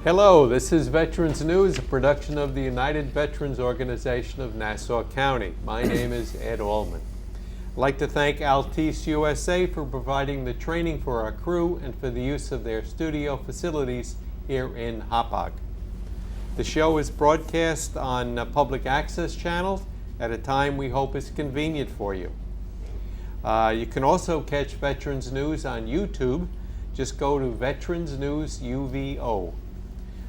Hello, this is Veterans News, a production of the United Veterans Organization of Nassau County. My name is Ed Allman. I'd like to thank Altice USA for providing the training for our crew and for the use of their studio facilities here in Hauppauge. The show is broadcast on public access channels at a time we hope is convenient for you. You can also catch Veterans News on YouTube. Just go to Veterans News UVO.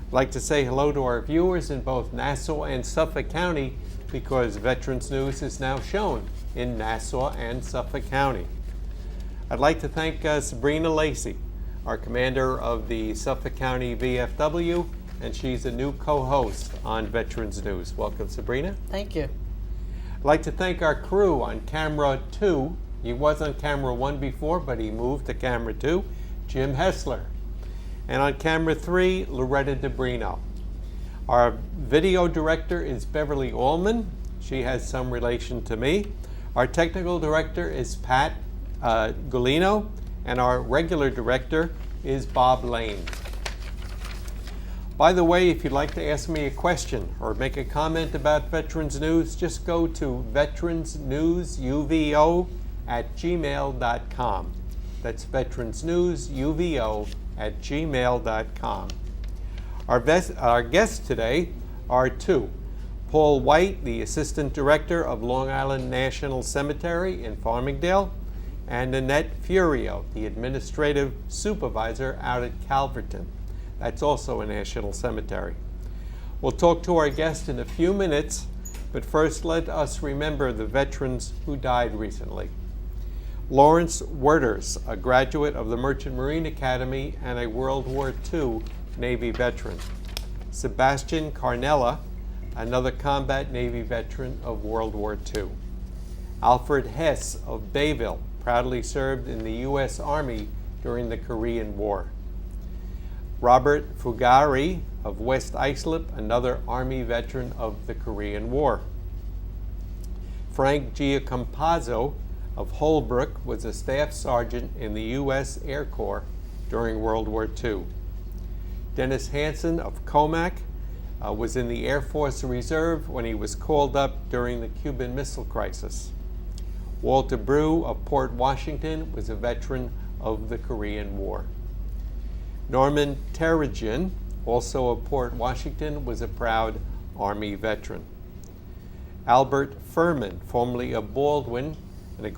I'd like to say hello to our viewers in both Nassau and Suffolk County because Veterans News is now shown in Nassau and Suffolk County. I'd like to thank Sabrina Lacey, our commander of the Suffolk County VFW, and she's a new co-host on Veterans News. Welcome, Sabrina. Thank you. I'd like to thank our crew on camera 2. He was on camera 1 before, but he moved to camera 2, Jim Hessler. And on camera 3, Loretta DeBrino. Our video director is Beverly Allman. She has some relation to me. Our technical director is Pat Gulino, and our regular director is Bob Lane. By the way, if you'd like to ask me a question or make a comment about Veterans News, just go to veteransnewsuvo@gmail.com. That's veteransnewsuvo@gmail.com. Our guests today are two. Paul White, the Assistant Director of Long Island National Cemetery in Farmingdale, and Nanette Furio, the Administrative Supervisor out at Calverton. That's also a national cemetery. We'll talk to our guest in a few minutes, but first let us remember the veterans who died recently. Lawrence Werters, a graduate of the Merchant Marine Academy and a World War II Navy veteran. Sebastian Carnella, another combat Navy veteran of World War II. Alfred Hess of Bayville, proudly served in the U.S. Army during the Korean War. Robert Fugari of West Islip, another Army veteran of the Korean War. Frank Giacompazzo of Holbrook was a staff sergeant in the U.S. Air Corps during World War II. Dennis Hansen of Comac was in the Air Force Reserve when he was called up during the Cuban Missile Crisis. Walter Brew of Port Washington was a veteran of the Korean War. Norman Terrigen, also of Port Washington, was a proud Army veteran. Albert Furman, formerly of Baldwin, and a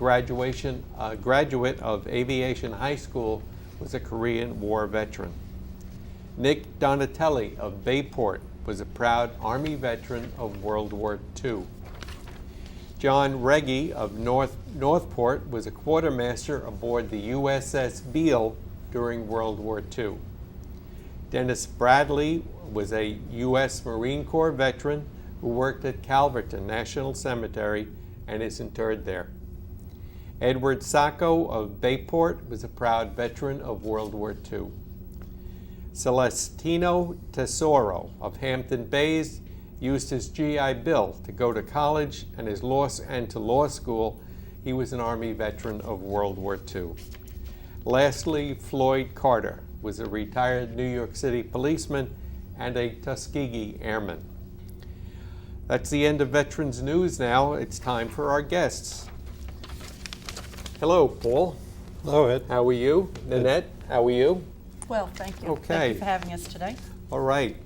graduate of Aviation High School, was a Korean War veteran. Nick Donatelli of Bayport was a proud Army veteran of World War II. John Reggie of Northport was a quartermaster aboard the USS Beale during World War II. Dennis Bradley was a U.S. Marine Corps veteran who worked at Calverton National Cemetery and is interred there. Edward Sacco of Bayport was a proud veteran of World War II. Celestino Tesoro of Hampton Bays used his GI Bill to go to college and to law school. He was an Army veteran of World War II. Lastly, Floyd Carter was a retired New York City policeman and a Tuskegee Airman. That's the end of Veterans News now. It's time for our guests. Hello, Paul. Hello, Ed. How are you? Nanette, how are you? Well, thank you. Okay. Thank you for having us today. All right.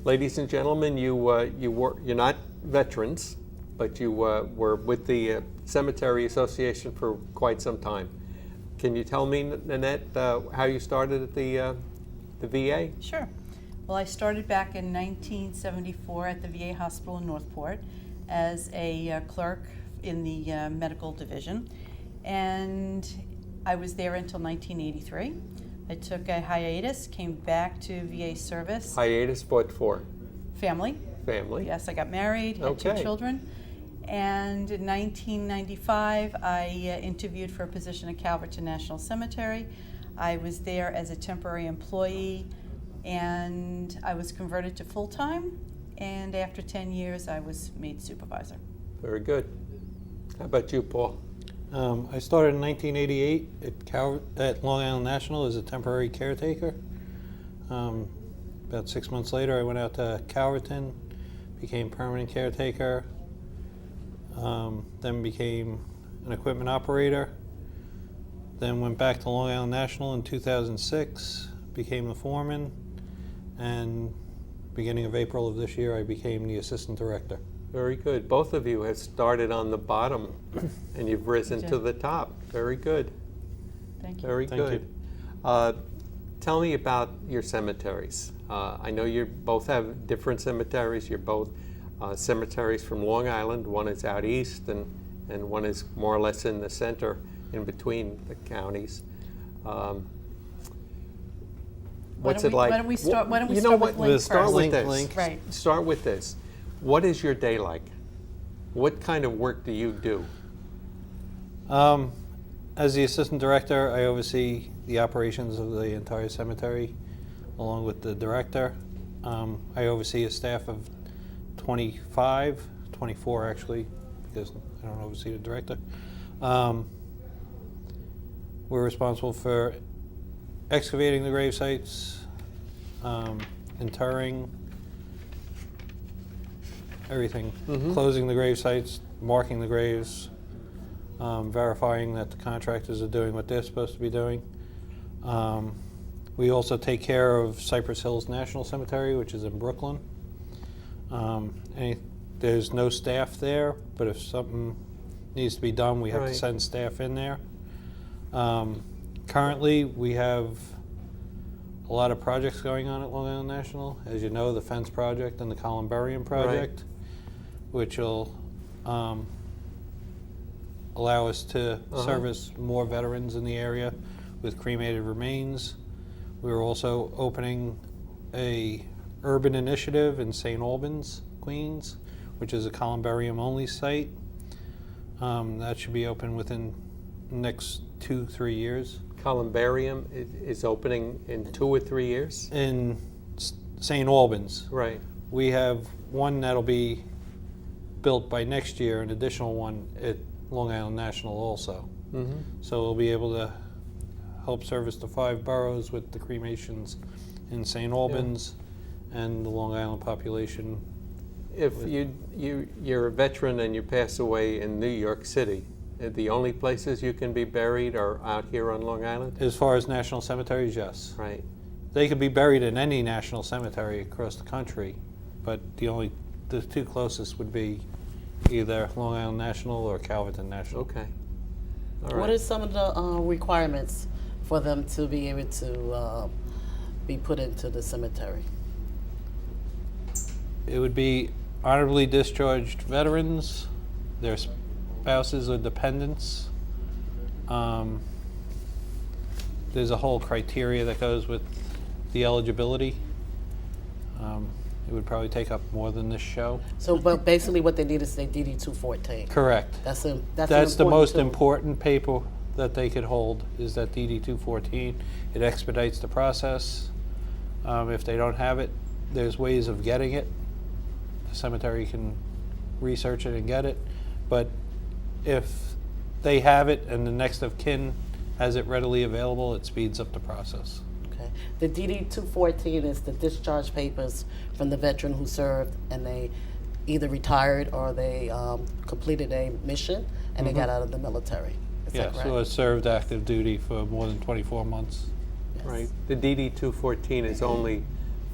Ladies and gentlemen, you're not veterans, but you were with the Cemetery Association for quite some time. Can you tell me, Nanette, how you started at the VA? Sure. Well, I started back in 1974 at the VA hospital in Northport as a clerk in the medical division, and I was there until 1983. I took a hiatus, came back to VA service. Hiatus, what for? Family. Family. Yes, I got married, had two children. And in 1995, I interviewed for a position at Calverton National Cemetery. I was there as a temporary employee, and I was converted to full-time. And after 10 years, I was made supervisor. Very good. How about you, Paul? I started in 1988 at Long Island National as a temporary caretaker. About 6 months later, I went out to Calverton, became permanent caretaker, then became an equipment operator, then went back to Long Island National in 2006, became the foreman, and beginning of April of this year, I became the assistant director. Very good. Both of you have started on the bottom and you've risen to the top. Very good. Thank you. Very Thank good. Tell me about your cemeteries. I know you both have different cemeteries. You're both cemeteries from Long Island. One is out east and one is more or less in the center in between the counties. What's it like? Why don't we start with You know Link what? first? Start with this. Link. Right. Start with this. What is your day like? What kind of work do you do? As the assistant director, I oversee the operations of the entire cemetery, along with the director. I oversee a staff of 24 actually, because I don't oversee the director. We're responsible for excavating the grave sites, interring, everything, closing the grave sites, marking the graves, verifying that the contractors are doing what they're supposed to be doing. We also take care of Cypress Hills National Cemetery, which is in Brooklyn. There's no staff there, but if something needs to be done, we have to send staff in there. Currently, we have a lot of projects going on at Long Island National. As you know, the fence project and the columbarium project, which will allow us to service more veterans in the area with cremated remains. We're also opening a urban initiative in St. Albans, Queens, which is a columbarium-only site. That should be open within the next 2-3 years. Columbarium is opening in 2 or 3 years? In St. Albans. Right. We have one that'll be built by next year, an additional one at Long Island National also. So we'll be able to help service the 5 boroughs with the cremations in St. Albans and the Long Island population. If you're a veteran and you pass away in New York City, the only places you can be buried are out here on Long Island? As far as national cemeteries, yes. Right. They could be buried in any national cemetery across the country, but the 2 closest would be either Long Island National or Calverton National. Okay. All right. What are some of the requirements for them to be able to be put into the cemetery? It would be honorably discharged veterans, their spouses or dependents. There's a whole criteria that goes with the eligibility. It would probably take up more than this show. So, but basically, what they need is their DD 214. Correct. That's the most tool. important paper that they could hold is that DD 214. It expedites the process. If they don't have it, there's ways of getting it. The cemetery can research it and get it. But if they have it and the next of kin has it readily available, it speeds up the process. Okay. The DD 214 is the discharge papers from the veteran who served and they either retired or they completed a mission and they got out of the military. Is that Yes, correct? so it served active duty for more than 24 months. Yes. Right. The DD 214 is only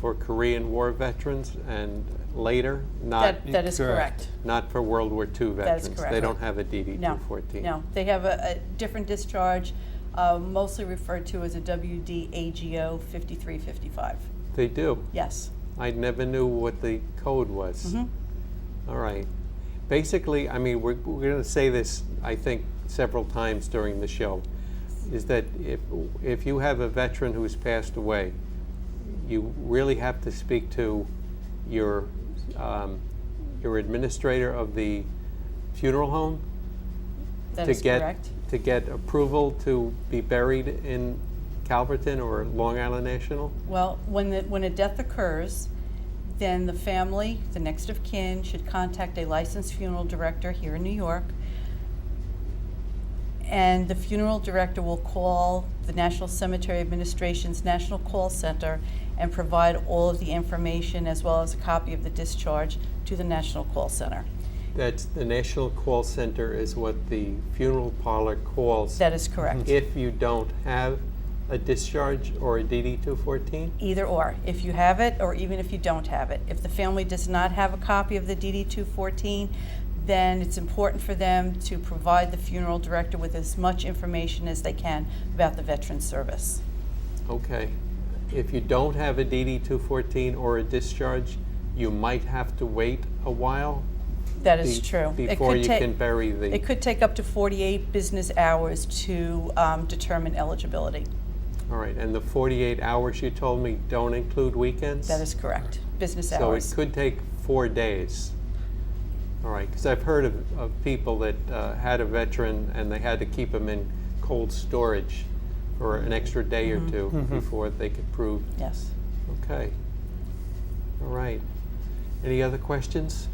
for Korean War veterans and later, not That is Correct. correct. not for World War II veterans. That is correct. They don't have a DD No, 214. no. They have a different discharge, mostly referred to as a WD-AGO 5355. They do. Yes. I never knew what the code was. All right. Basically, I mean, we're going to say this, I think, several times during the show, is that if you have a veteran who's passed away, you really have to speak to your administrator of the funeral home That is correct. to get approval to be buried in Calverton or Long Island National. Well, when a death occurs, then the family, the next of kin, should contact a licensed funeral director here in New York. And the funeral director will call the National Cemetery Administration's National Call Center and provide all of the information as well as a copy of the discharge to the National Call Center. That's the National Call Center is what the funeral parlor calls That is correct. if you don't have a discharge or a DD-214? Either or, if you have it or even if you don't have it. If the family does not have a copy of the DD-214, then it's important for them to provide the funeral director with as much information as they can about the veteran service. Okay. If you don't have a DD-214 or a discharge, you might have to wait a while That is true. before you can bury the... It could take up to 48 business hours to determine eligibility. All right, and the 48 hours you told me don't include weekends? That is correct, business So hours. it could take 4 days. All right, because I've heard of people that had a veteran and they had to keep him in cold storage for an extra day or two before they could prove. Yes. Okay. All right. Any other questions?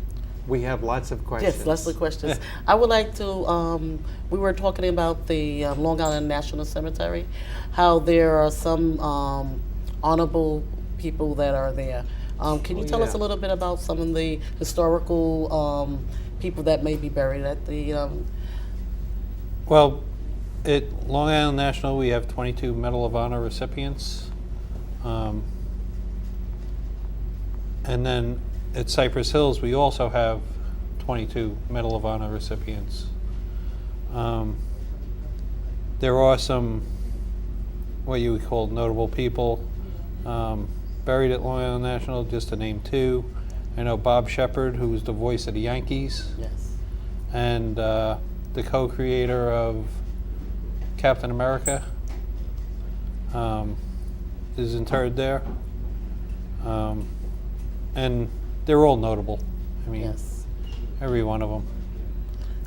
We have lots of questions. Yes, lots of questions. I would like to, we were talking about the Long Island National Cemetery, how there are some honorable people that are there. Can you tell us a little bit about some of the historical people that may be buried at the, Well, at Long Island National, we have 22 Medal of Honor recipients. And then at Cypress Hills, we also have 22 Medal of Honor recipients. There are some, what you would call notable people buried at Long Island National, just to name two. I know Bob Shepard, who was the voice of the Yankees, yes, and the co-creator of Captain America is interred there. And they're all notable. I mean, yes. every one of them.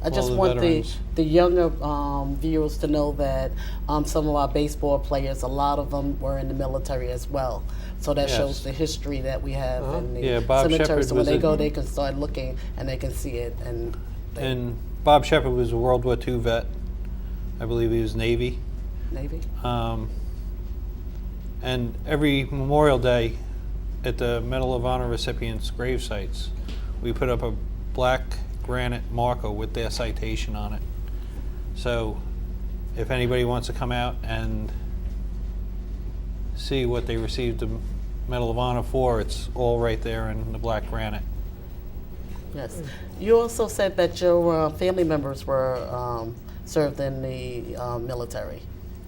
I just all the want veterans. the younger viewers to know that some of our baseball players, a lot of them were in the military as well. So that Yes. shows the history that we have in the Yeah, Bob cemetery. Shepard So when was they a- go, they can start looking and they can see it. And Bob Shepard was a World War II vet. I believe he was Navy. Navy. And every Memorial Day at the Medal of Honor recipients' grave sites, we put up a black granite marker with their citation on it. So if anybody wants to come out and see what they received the Medal of Honor for, it's all right there in the black granite. Yes. You also said that your family members were served in the military.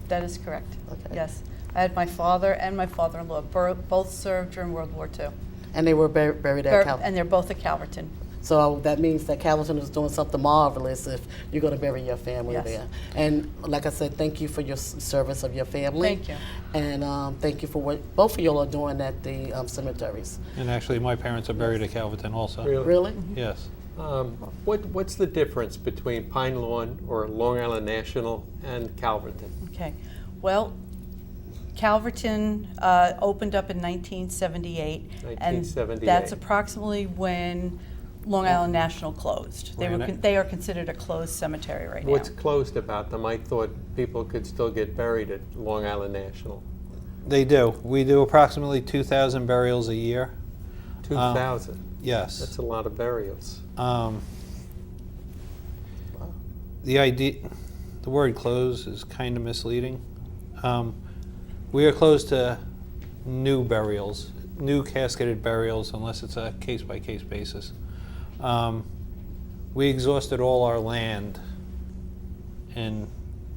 That is correct. Okay. Yes. I had my father and my father-in-law both served during World War II. And they were buried at Calverton. And they're both at Calverton. So that means that Calverton is doing something marvelous if you're going to bury your family Yes. there. And like I said, thank you for your service of your family. Thank you. And thank you for what both of y'all are doing at the cemeteries. And actually, my parents are buried at Calverton also. Really? Yes. What's the difference between Pine Lawn or Long Island National and Calverton? Okay. Well, Calverton opened up in 1978. And 1978. that's approximately when Long Island National closed. They are considered a closed cemetery right now. What's closed about them? I thought people could still get buried at Long Island National. They do. We do approximately 2,000 burials a year. 2,000. Yes. That's a lot of burials. The word close is kind of misleading. We are closed to new burials, new casketed burials, unless it's a case-by-case basis. We exhausted all our land in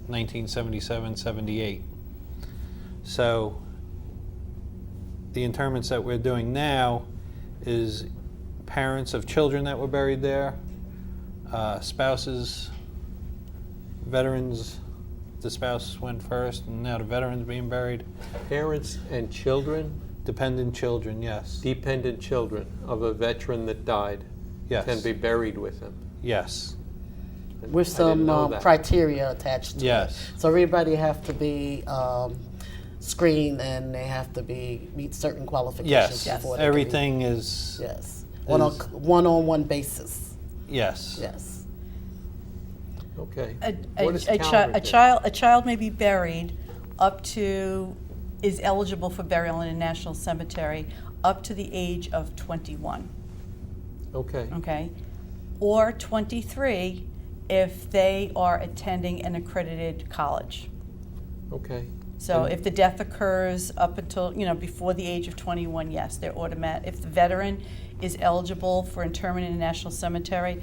1977, 78. So the interments that we're doing now is parents of children that were buried there, spouses, veterans. The spouse went first, and now the veteran's being buried. Parents and children, Dependent children, yes. dependent children of a veteran that died Yes. can be buried with him. Yes. And With I didn't some know that. criteria attached to Yes. it. So everybody have to be screened and they have to meet certain qualifications Yes. before they can be- Everything is. Yes. One-on-one basis. Yes. Yes. Okay. A What is Calverton? child may be buried up to is eligible for burial in a national cemetery up to the age of 21, Okay. okay? Or 23 if they are attending an accredited college. Okay. So And- if the death occurs up until, before the age of 21, yes, they're automatic. If the veteran is eligible for interment in a national cemetery,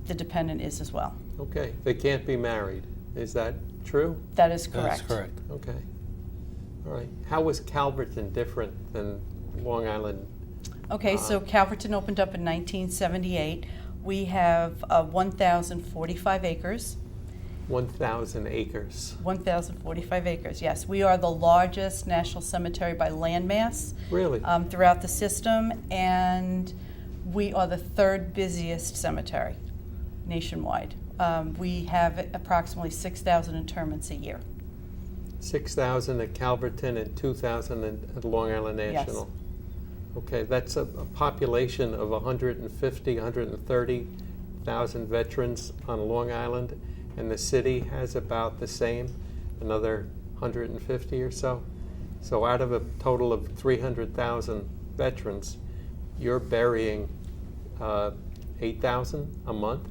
the dependent is as well. Okay. They can't be married. Is that true? That is correct. That's correct. Okay. All right. How was Calverton different than Long Island? Okay, so Calverton opened up in 1978. We have 1,045 acres. 1,000 acres. 1,045 acres, yes. We are the largest national cemetery by landmass Really? throughout the system, and we are the third busiest cemetery nationwide. We have approximately 6,000 interments a year. 6,000 at Calverton and 2,000 at Long Island Yes. National. Okay, that's a population of 150, 130,000 veterans on Long Island, and the city has about the same, another 150 or so. So out of a total of 300,000 veterans, you're burying 8,000 a month?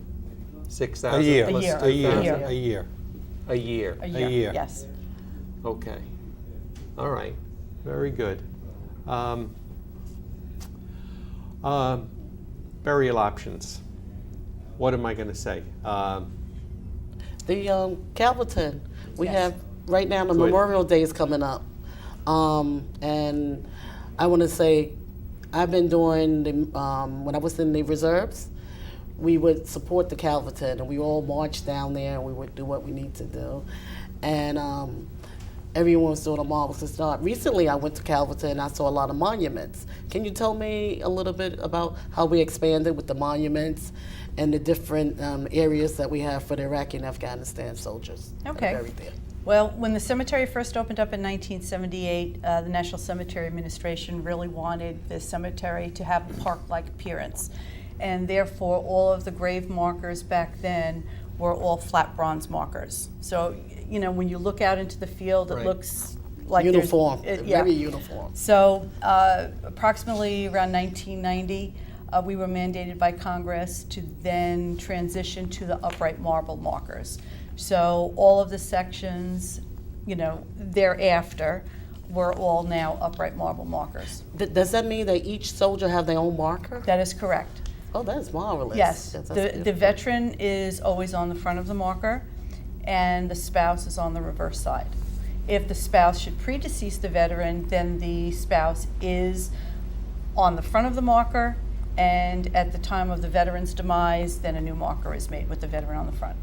6,000 A year. plus A year. 2,000? A year. A year. A year, year. yes. Okay. All right. Very good. Burial options. What am I going to say? The Calverton, we Yes. have, right now, the Good. Memorial Day is coming up. And I want to say, I've been doing, when I was in the reserves, we would support the Calverton, and we all marched down there, and we would do what we need to do. And everyone was doing a marvelous job. Recently, I went to Calverton, and I saw a lot of monuments. Can you tell me a little bit about how we expanded with the monuments and the different areas that we have for the Iraqi and Afghanistan soldiers that are Okay. buried there? Well, when the cemetery first opened up in 1978, the National Cemetery Administration really wanted the cemetery to have a park-like appearance. And therefore, all of the grave markers back then were all flat bronze markers. So, when you look out into the field, it Right. looks like there's- Uniform, yeah. very uniform. So approximately around 1990, we were mandated by Congress to then transition to the upright marble markers. So all of the sections, thereafter, were all now upright marble markers. Does that mean that each soldier have their own marker? That is correct. Oh, that's marvelous. Yes, That's the beautiful. veteran is always on the front of the marker, and the spouse is on the reverse side. If the spouse should predecease the veteran, then the spouse is on the front of the marker, and at the time of the veteran's demise, then a new marker is made with the veteran on the front.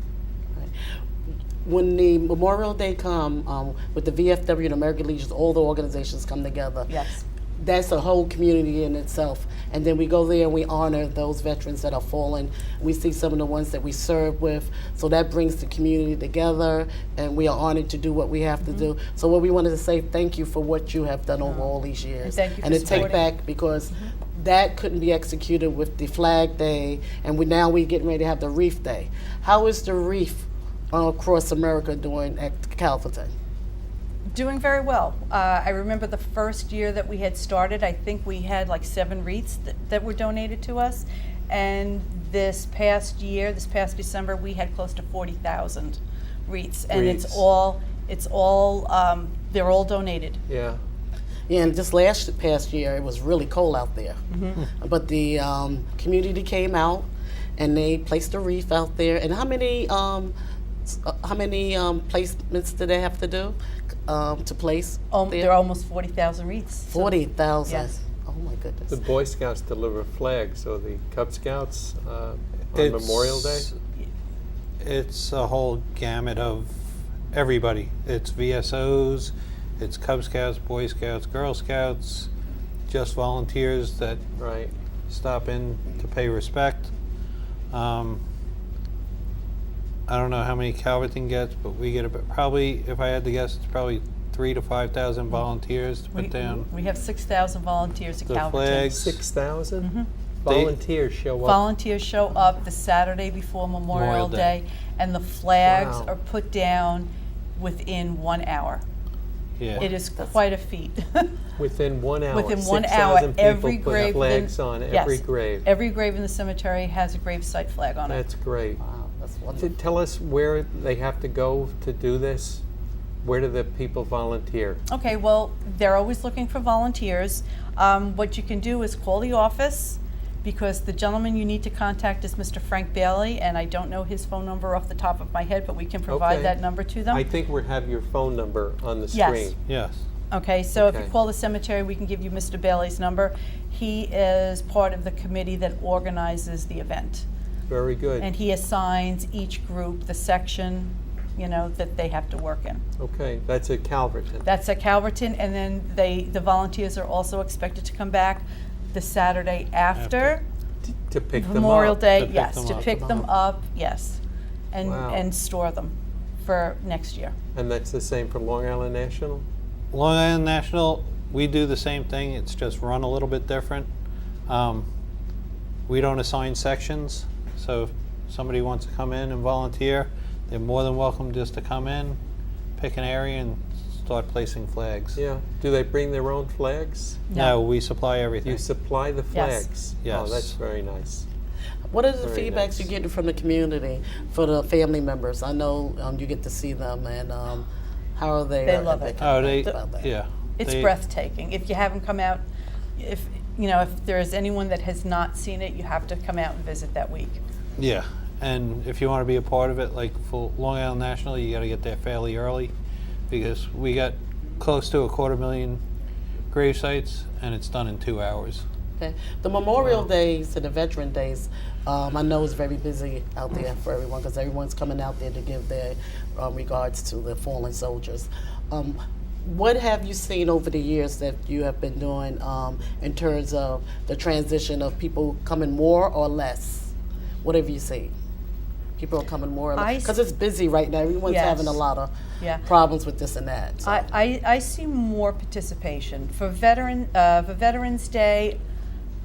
When the Memorial Day come, with the VFW and American Legions, all the organizations come together. Yes. That's a whole community in itself. And then we go there and we honor those veterans that are fallen. We see some of the ones that we serve with. So that brings the community together, and we are honored to do what we have to do. So what we wanted to say, thank you for what you have done over all these years. And thank you and for to take supporting. back, because that couldn't be executed with the Flag Day, and now we're getting ready to have the Reef Day. How is the Reef across America doing at Calverton? Doing very well. I remember the first year that we had started, I think we had like 7 wreaths that were donated to us. And this past December, we had close to 40,000 wreaths. And Wreaths. they're all donated. Yeah. Yeah, and just past year, it was really cold out there. But the community came out and they placed a reef out there. And how many placements did they have to do to place There there? are almost 40,000 wreaths. So- 40,000. Yes. Oh my goodness. The Boy Scouts deliver flags, so the Cub Scouts on It's- Memorial Day? It's a whole gamut of everybody. It's VSOs, it's Cub Scouts, Boy Scouts, Girl Scouts, just volunteers that Right. stop in to pay respect. I don't know how many Calverton gets, but we get probably, if I had to guess, it's probably 3,000 to 5,000 volunteers to put down We have 6,000 volunteers at the Calverton. flags. 6,000 volunteers show up. Volunteers show up the Saturday before Memorial Memorial Day, and the flags Wow. are put down within 1 hour. Yeah. It is quite a feat. Within 1 hour, Within 1 hour, 6,000 every people grave put flags on every yes, grave. every grave in the cemetery has a gravesite flag on it. That's great. Wow, that's wonderful. Tell us where they have to go to do this. Where do the people volunteer? Okay, well, they're always looking for volunteers. What you can do is call the office, because the gentleman you need to contact is Mr. Frank Bailey, and I don't know his phone number off the top of my head, but we can provide Okay. that number to them. I think we have your phone number on the Yes. screen. Yes. Okay, so if Okay. you call the cemetery, we can give you Mr. Bailey's number. He is part of the committee that organizes the event, Very good. and he assigns each group the section, that they have to work in. Okay, that's at Calverton. That's at Calverton, and then the volunteers are also expected to come back the Saturday after To pick them Memorial up. Day, To pick yes, them to up. pick them up, yes, and Wow. and store them for next year. And that's the same for Long Island National? Long Island National, we do the same thing. It's just run a little bit different. We don't assign sections, so if somebody wants to come in and volunteer, they're more than welcome just to come in, pick an area, and start placing flags. Yeah. Do they bring their own flags? No, we supply everything. You supply the Yes. flags? Yes. Oh, that's very nice. What are the Very feedbacks nice. you're getting from the community for the family members? I know you get to see them, and how are they? They love it. Oh, they, about that? yeah. It's They- breathtaking. If you haven't come out, if there is anyone that has not seen it, you have to come out and visit that week. Yeah, and if you want to be a part of it, like for Long Island National, you got to get there fairly early, because we got close to 250,000 grave sites, and it's done in 2 hours. Okay. The Memorial Days and the Veteran Days, I know it's very busy out there for everyone, because everyone's coming out there to give their regards to the fallen soldiers. What have you seen over the years that you have been doing in terms of the transition of people coming more or less? What have you seen? People are coming more or less? Because it's busy right now. Everyone's Yes. having a lot of Yeah. problems with this and that. So. I see more participation. For Veterans Day,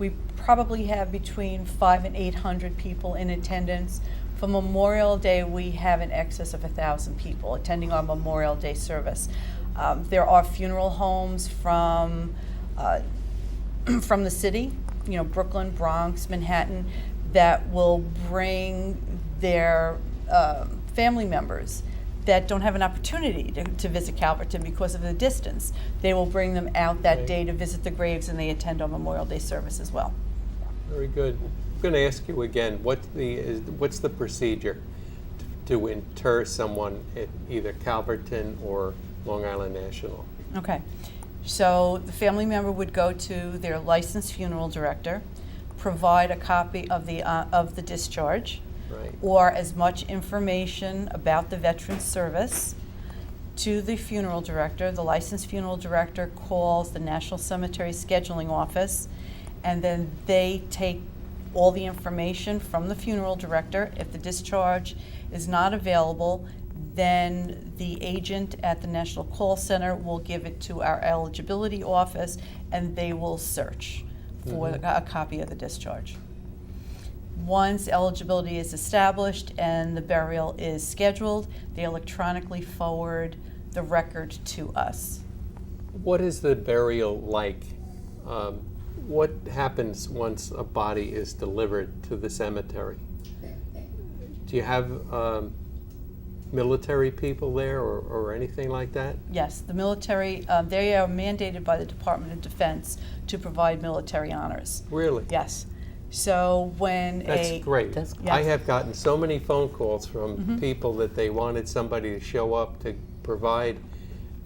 we probably have between 500 and 800 people in attendance. For Memorial Day, we have in excess of 1,000 people attending our Memorial Day service. There are funeral homes from the city, Brooklyn, Bronx, Manhattan, that will bring their family members that don't have an opportunity to visit Calverton because of the distance. They will bring them out that Right. day to visit the graves, and they attend our Memorial Day service as well. Very good. I'm going to ask you again, what's the procedure to inter someone at either Calverton or Long Island National? Okay, so the family member would go to their licensed funeral director, provide a copy of the discharge, Right. or as much information about the veteran's service to the funeral director. The licensed funeral director calls the National Cemetery Scheduling Office, and then they take all the information from the funeral director. If the discharge is not available, then the agent at the National Call Center will give it to our eligibility office, and they will search for a copy of the discharge. Once eligibility is established and the burial is scheduled, they electronically forward the record to us. What is the burial like? What happens once a body is delivered to the cemetery? Do you have military people there or anything like that? Yes, the military, they are mandated by the Department of Defense to provide military honors. Really? Yes. So when That's great. That's- I Yes. have gotten so many phone calls from people that they wanted somebody to show up to provide,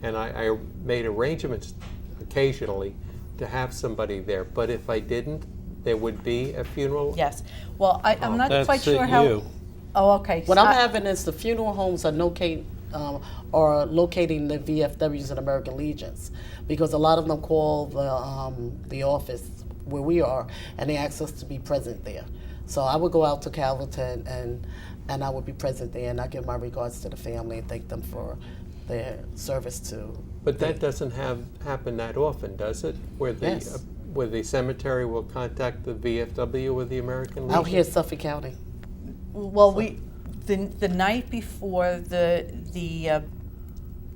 and I made arrangements occasionally to have somebody there. But if I didn't, there would be a funeral? Yes. Well, I'm not That's quite sure at how. you. Oh, okay. What I'm having is the funeral homes are locating the VFWs and American Legions, because a lot of them call the office where we are, and they ask us to be present there. So I would go out to Calverton and I would be present there, and I give my regards to the family and thank them for their service to. But that doesn't happen that often, does it? Where the Yes. where the cemetery will contact the VFW or the American Legion? Out here in Suffolk County. Well, the night before the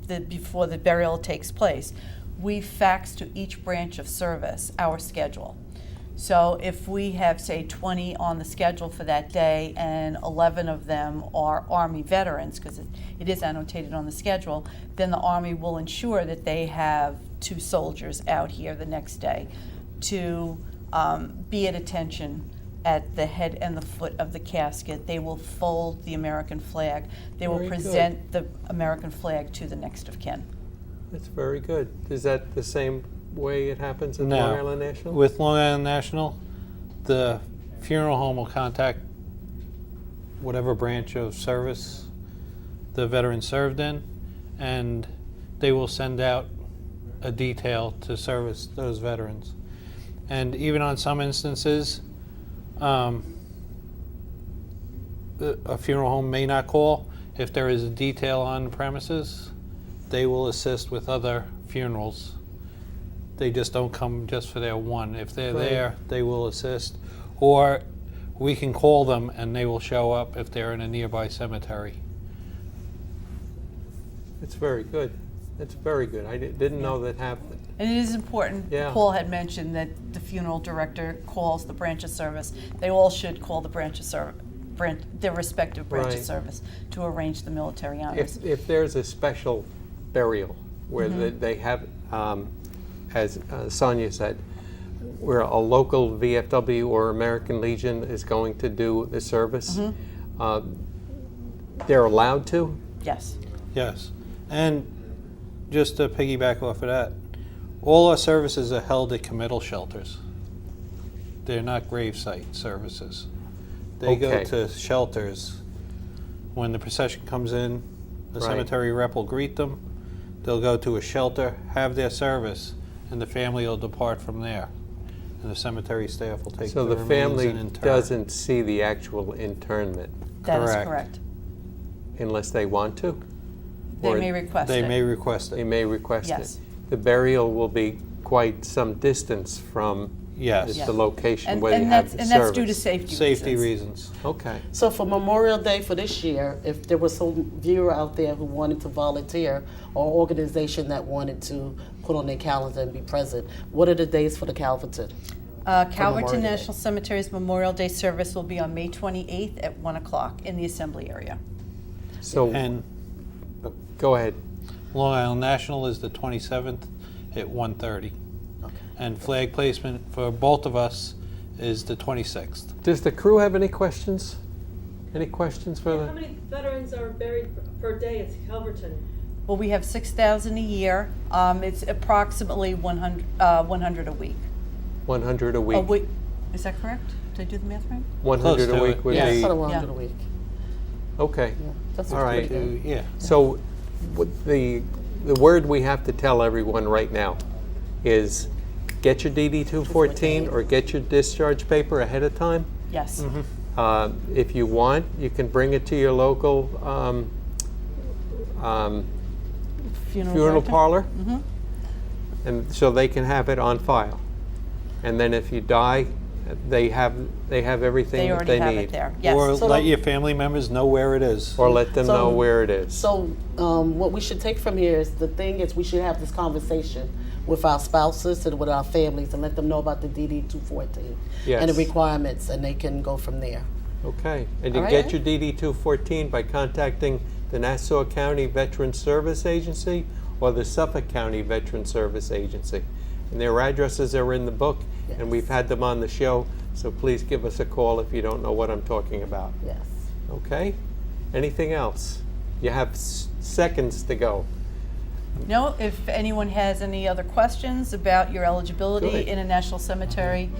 before the burial takes place, we fax to each branch of service our schedule. So if we have, say, 20 on the schedule for that day and 11 of them are Army veterans, because it is annotated on the schedule, then the Army will ensure that they have 2 soldiers out here the next day to be at attention at the head and the foot of the casket. They will fold the American flag. They will Very good. present the American flag to the next of kin. That's very good. Is that the same way it happens at Long Island National? With Long Island National, the funeral home will contact whatever branch of service the veteran served in, and they will send out a detail to service those veterans. And even on some instances, a funeral home may not call. If there is a detail on the premises, they will assist with other funerals. They just don't come just for their one. If they're Right. there, they will assist. Or we can call them and they will show up if they're in a nearby cemetery. It's very good. It's very good. I didn't know that happened. And it is important, Yeah. Paul had mentioned that the funeral director calls the branch of service. They all should call the branch of service, their respective branch Right. of service to arrange the military honors. If there's a special burial where they have, as Sonia said, where a local VFW or American Legion is going to do the service, they're allowed to? Yes. Yes. And just to piggyback off of that, all our services are held at committal shelters. They're not gravesite services. They go Okay. to shelters. When the procession comes in, the Right. cemetery rep will greet them. They'll go to a shelter, have their service, and the family will depart from there. And the cemetery staff will take So the the remains family and inter. doesn't see the actual internment That is Correct. correct. unless they want to? They Or may request They it. may request They it. may request it. Yes. The burial will be quite some distance from Yes. the location And, where they and have that's, the and service. that's due to safety reasons. Safety reasons. Okay. So for Memorial Day for this year, if there was some viewer out there who wanted to volunteer or organization that wanted to put on their calendar and be present, what are the days for the Calverton? Memorial Calverton Day. National Cemetery's Memorial Day service will be on May 28th at 1 o'clock in the assembly area. So, And go ahead. Long Island National is the 27th at 1:30. Okay. And flag placement for both of us is the 26th. Does the crew have any questions? Any questions for How the? many veterans are buried per day at Calverton? Well, we have 6,000 a year. It's approximately 100 a week. 100 a week. A week. Is that correct? Did I do the math right? 100 Close a to week it. would Yeah, be, sort of 100 Yeah. a week. okay. Yeah, that's All right. pretty good. Yeah. So what the word we have to tell everyone right now is get your DD-214 or get your discharge paper ahead of time. Yes. If you want, you can bring it to your local funeral director? parlor, and so they can have it on file. And then if you die, they have everything They that already they have need. it there. Yes. Or So let the- your family members know where it is. Or let them know So- where it is. So what we should take from here is the thing is we should have this conversation with our spouses and with our families and let them know about the DD-214 and the Yes. requirements, and they can go from there. Okay, and you All get right. your DD-214 by contacting the Nassau County Veteran Service Agency or the Suffolk County Veteran Service Agency. And their addresses are in the book, and Yes. we've had them on the show, so please give us a call if you don't know what I'm talking about. Yes. Okay? Anything else? You have seconds to go. No, if anyone has any other questions about your eligibility Good. in a national cemetery,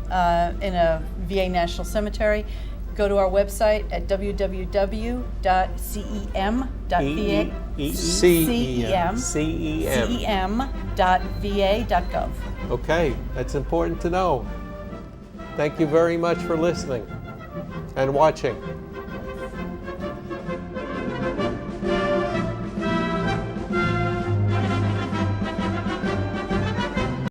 in a VA national cemetery, go to our website at www.cem.va. cem.va.gov. Okay, that's important to know. Thank you very much for listening and watching.